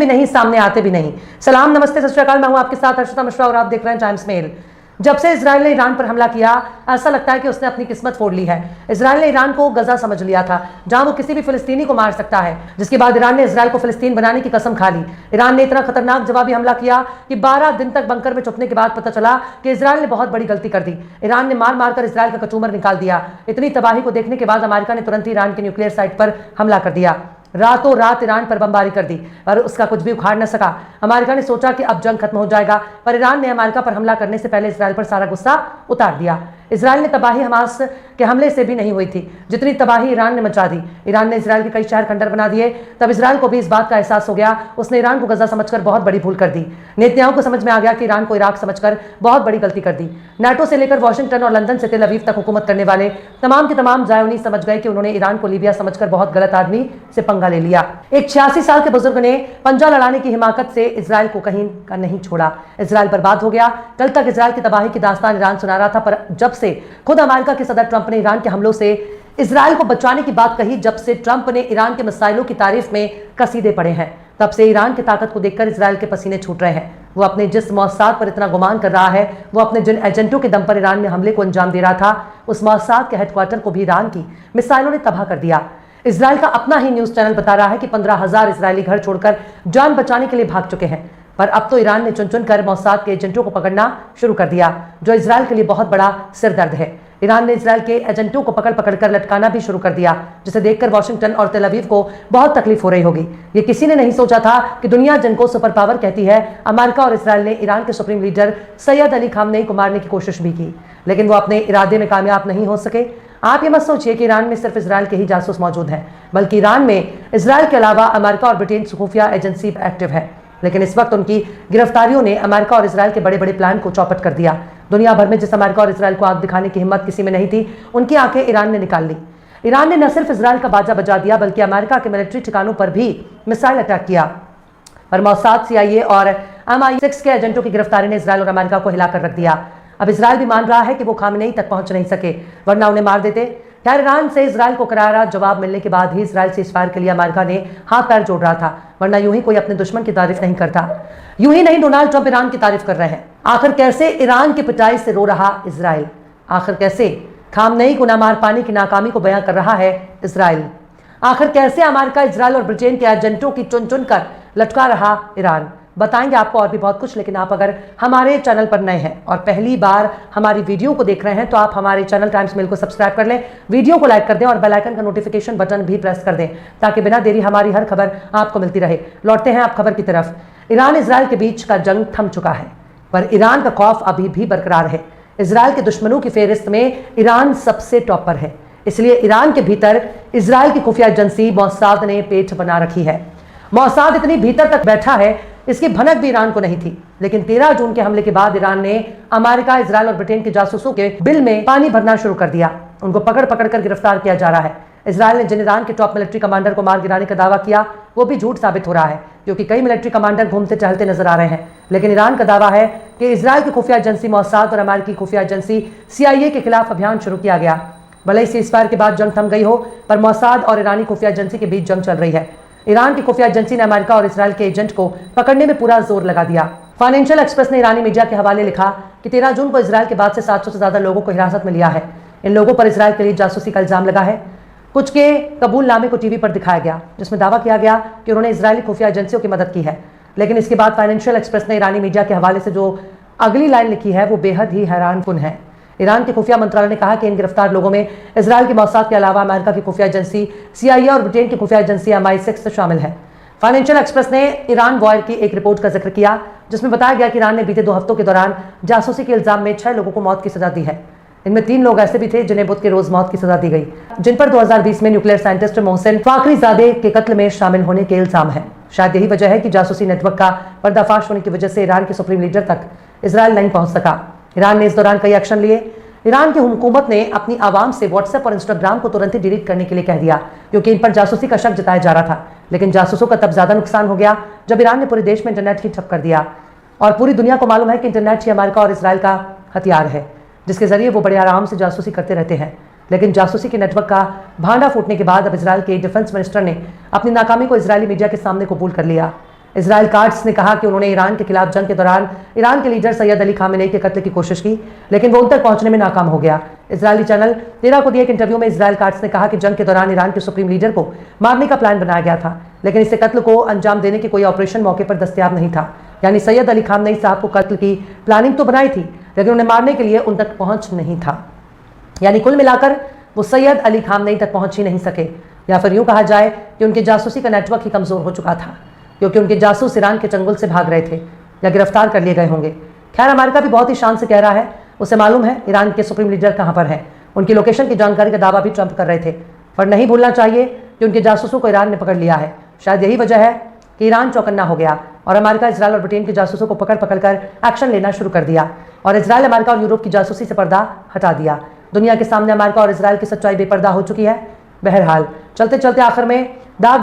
भी नहीं, सामने आते भी नहीं। सलाम, नमस्ते, सत श्री अकाल। मैं हूं आपके साथ हर्षिता मिश्रा और आप देख रहे हैं टाइम्स मेल। जब से इजराइल ने ईरान पर हमला किया, ऐसा लगता है कि उसने अपनी किस्मत फोड़ ली है। इजराइल ने ईरान को गजा समझ लिया था, जहां वो किसी भी फिलिस्तीनी को मार सकता है, जिसके बाद ईरान ने इजराइल को फिलिस्तीन बनाने की कसम खा ली। ईरान ने इतना खतरनाक जवाबी हमला किया कि 12 दिन तक बंकर में छुपने के बाद पता चला कि इजराइल ने बहुत बड़ी गलती कर दी। ईरान ने मार मारकर इजराइल का कचूमर निकाल दिया। इतनी तबाही को देखने के बाद अमेरिका ने तुरंत ईरान के न्यूक्लियर साइट पर हमला कर दिया। रातों रात ईरान पर बमबारी कर दी, पर उसका कुछ भी उखाड़ न सका। अमेरिका ने सोचा कि अब जंग खत्म हो जाएगा, पर ईरान ने अमेरिका पर हमला करने से पहले इजराइल पर सारा गुस्सा उतार दिया। इजराइल ने तबाही हमास के हमले से भी नहीं हुई थी, जितनी तबाही ईरान ने मचा दी। ईरान ने इजराइल के कई शहर खंडर बना दिए। तब इजराइल को भी इस बात का एहसास हो गया, उसने ईरान को गजा समझकर बहुत बड़ी भूल कर दी। नेतन्याहू को समझ में आ गया कि ईरान को इराक समझकर बहुत बड़ी गलती कर दी। नाटो से लेकर वॉशिंगटन और लंदन से तेल अवीव तक हुकूमत करने वाले तमाम के तमाम ज़ायोनी समझ गए कि उन्होंने ईरान को लीबिया समझकर बहुत गलत आदमी से पंगा ले लिया। एक 86 साल के बुजुर्ग ने पंजा लड़ाने की हिमाकत से इजराइल को कहीं का नहीं छोड़ा। इजराइल बर्बाद हो गया। कल तक इजराइल की तबाही की दास्तान ईरान सुना रहा था, पर जब से खुद अमेरिका के सदर ट्रंप ने ईरान के हमलों से इजराइल को बचाने की बात कही, जब से ट्रंप ने ईरान के मिसाइलों की तारीफ में कसीदे पड़े हैं, तब से ईरान की ताकत को देखकर इजराइल के पसीने छूट रहे हैं। वो अपने जिस मौसाद पर इतना गुमान कर रहा है, वो अपने जिन एजेंटों के दम पर ईरान में हमले को अंजाम दे रहा था, उस मौसाद के हेडक्वार्टर को भी ईरान की मिसाइलों ने तबाह कर दिया। इजराइल का अपना ही न्यूज चैनल बता रहा है कि 15,000 इजरायली घर छोड़कर जान बचाने के लिए भाग चुके हैं। पर अब तो ईरान ने चुन चुन कर मौसाद के एजेंटों को पकड़ना शुरू कर दिया, जो इजराइल के लिए बहुत बड़ा सिरदर्द है। ईरान ने इजराइल के एजेंटों को पकड़ पकड़ कर लटकाना भी शुरू कर दिया, जिसे देखकर वॉशिंगटन और तेल अवीव को बहुत तकलीफ हो रही होगी। ये किसी ने नहीं सोचा था कि दुनिया जिनको सुपर पावर कहती है, अमेरिका और इजराइल ने ईरान के supreme leader Syed Ali Khamenei को मारने की कोशिश भी की, लेकिन वो अपने इरादे में कामयाब नहीं हो सके। आप ये मत सोचिए कि ईरान में सिर्फ इजराइल के ही जासूस मौजूद हैं, बल्कि ईरान में इजराइल के अलावा अमेरिका और ब्रिटेन की खुफिया एजेंसी एक्टिव है। लेकिन इस वक्त उनकी गिरफ्तारियों ने अमेरिका और इजराइल के बड़े बड़े प्लान को चौपट कर दिया। दुनिया भर में जिस अमेरिका और इजराइल को आग दिखाने की हिम्मत किसी में नहीं थी, उनकी आंखें ईरान ने निकाल ली। ईरान ने न सिर्फ इजराइल का बाजा बजा दिया, बल्कि अमेरिका के मिलिट्री ठिकानों पर भी मिसाइल अटैक किया। पर मौसाद, CIA और MI6 के एजेंटों की गिरफ्तारी ने इजराइल और अमेरिका को हिलाकर रख दिया। अब इजराइल भी मान रहा है कि वो खामनेई तक पहुंच नहीं सके, वरना उन्हें मार देते। खैर, ईरान से इजराइल को करारा जवाब मिलने के बाद ही इजराइल से इस फायर के लिए अमेरिका ने हाथ पैर जोड़ रहा था, वरना यूं ही कोई अपने दुश्मन की तारीफ नहीं करता। यूं ही नहीं, डोनाल्ड ट्रंप ईरान की तारीफ कर रहे हैं। आखिर कैसे ईरान की पिटाई से रो रहा इजराइल? आखिर कैसे खामनेई को ना मार पाने की नाकामी को बयां कर रहा है इजराइल? आखिर कैसे अमेरिका, इजराइल और ब्रिटेन के एजेंटों की चुन चुन कर लटका रहा ईरान? बताएंगे आपको और भी बहुत कुछ। लेकिन आप अगर हमारे चैनल पर नए हैं और पहली बार हमारी वीडियो को देख रहे हैं, तो आप हमारे चैनल टाइम्स मेल को सब्सक्राइब कर लें, वीडियो को लाइक कर दें और बेल आइकन का नोटिफिकेशन बटन भी प्रेस कर दें, ताकि बिना देरी हमारी हर खबर आपको मिलती रहे। लौटते हैं आप खबर की तरफ। ईरान इजराइल के बीच का जंग थम चुका है, पर ईरान का खौफ अभी भी बरकरार है। इजराइल के दुश्मनों की फेहरिस्त में ईरान सबसे टॉप पर है, इसलिए ईरान के भीतर इजराइल की खुफिया एजेंसी मौसाद ने पेट बना रखी है। मौसाद इतनी भीतर तक बैठा है, इसकी भनक भी ईरान को नहीं थी। लेकिन 13 जून के हमले के बाद ईरान ने अमेरिका, इजराइल और ब्रिटेन के जासूसों के बिल में पानी भरना शुरू कर दिया। उनको पकड़ पकड़ कर गिरफ्तार किया जा रहा है। इजराइल ने जिन ईरान के टॉप मिलिट्री कमांडर को मार गिराने का दावा किया, वो भी झूठ साबित हो रहा है, क्योंकि कई मिलिट्री कमांडर घूमते टहलते नजर आ रहे हैं। लेकिन ईरान का दावा है कि इजराइल की खुफिया एजेंसी मौसाद और अमेरिकी खुफिया एजेंसी CIA के खिलाफ अभियान शुरू किया गया। भले ही सीज़फायर के बाद जंग थम गई हो, पर मौसाद और ईरानी खुफिया एजेंसी के बीच जंग चल रही है। ईरान की खुफिया एजेंसी ने अमेरिका और इजराइल के एजेंट को पकड़ने में पूरा जोर लगा दिया। फाइनेंशियल एक्सप्रेस ने ईरानी मीडिया के हवाले लिखा कि 13 जून को इजराइल के बाद से 700 से ज्यादा लोगों को हिरासत में लिया है। इन लोगों पर इजराइल के लिए जासूसी का इल्जाम लगा है। कुछ के कबूलनामे को टीवी पर दिखाया गया, जिसमें दावा किया गया कि उन्होंने इजरायली खुफिया एजेंसियों की मदद की है। लेकिन इसके बाद फाइनेंशियल एक्सप्रेस ने ईरानी मीडिया के हवाले से जो अगली लाइन लिखी है, वो बेहद ही हैरानकुन है। ईरान के खुफिया मंत्रालय ने कहा कि इन गिरफ्तार लोगों में इजराइल की मौसाद के अलावा अमेरिका की खुफिया एजेंसी CIA और ब्रिटेन की खुफिया एजेंसी MI6 शामिल है। फाइनेंशियल एक्सप्रेस ने ईरान वॉर की एक रिपोर्ट का जिक्र किया, जिसमें बताया गया कि ईरान ने बीते 2 हफ्तों के दौरान जासूसी के इल्जाम में 6 लोगों को मौत की सजा दी है। इनमें 3 लोग ऐसे भी थे जिन्हें बुध के रोज मौत की सजा दी गई, जिन पर 2020 में न्यूक्लियर साइंटिस्ट मोहसिन फाखरीजादे के कत्ल में शामिल होने के इल्जाम है। शायद यही वजह है कि जासूसी नेटवर्क का पर्दाफाश होने की वजह से ईरान के सुप्रीम लीडर तक इजराइल नहीं पहुंच सका। ईरान ने इस दौरान कई एक्शन लिए। ईरान की हुकूमत ने अपनी आवाम से व्हाट्सएप और इंस्टाग्राम को तुरंत ही डिलीट करने के लिए कह दिया, क्योंकि इन पर जासूसी का शक जताया जा रहा था। लेकिन जासूसों का तब ज्यादा नुकसान हो गया जब ईरान ने पूरे देश में इंटरनेट ही ठप कर दिया। और पूरी दुनिया को मालूम है कि इंटरनेट ही अमेरिका और इजराइल का हथियार है, जिसके जरिए वो बड़े आराम से जासूसी करते रहते हैं। लेकिन जासूसी के नेटवर्क का भांडा फूटने के बाद अब इजराइल के डिफेंस मिनिस्टर ने अपनी नाकामी को इजरायली मीडिया के सामने कबूल कर लिया। इजराइल कार्ड्स ने कहा कि उन्होंने ईरान के खिलाफ जंग के दौरान ईरान के लीडर सैयद अली खामेनेई के कत्ल की कोशिश की, लेकिन वो उन तक पहुंचने में नाकाम हो गया। इजरायली चैनल 13 को दिए एक इंटरव्यू में इजराइल कार्ड्स ने कहा कि जंग के दौरान ईरान के सुप्रीम लीडर को मारने का प्लान बनाया गया था, लेकिन इससे कत्ल को अंजाम देने के कोई ऑपरेशन मौके पर दस्तयाब नहीं था। यानी सैयद अली खामेनेई साहब को कत्ल की प्लानिंग तो बनाई थी, लेकिन उन्हें मारने के लिए उन तक पहुंच नहीं था। यानी कुल मिलाकर वो सैयद अली खामेनेई तक पहुंच ही नहीं सके, या फिर यूं कहा जाए कि उनके जासूसी का नेटवर्क ही कमजोर हो चुका था, क्योंकि उनके जासूस ईरान के चंगुल से भाग रहे थे या गिरफ्तार कर लिए गए होंगे। खैर, अमेरिका भी बहुत ही शान से कह रहा है उसे मालूम है ईरान के सुप्रीम लीडर कहां पर हैं। उनकी लोकेशन की जानकारी का दावा भी ट्रंप कर रहे थे, पर नहीं भूलना चाहिए कि उनके जासूसों को ईरान ने पकड़ लिया है। शायद यही वजह है कि ईरान चौकन्ना हो गया और अमेरिका, इजराइल और ब्रिटेन के जासूसों को पकड़ पकड़ कर एक्शन लेना शुरू कर दिया और इजराइल, अमेरिका और यूरोप की जासूसी से पर्दा हटा दिया। दुनिया के सामने अमेरिका और इजराइल की सच्चाई बेपर्दा हो चुकी है। बहरहाल चलते चलते आखिर में दाग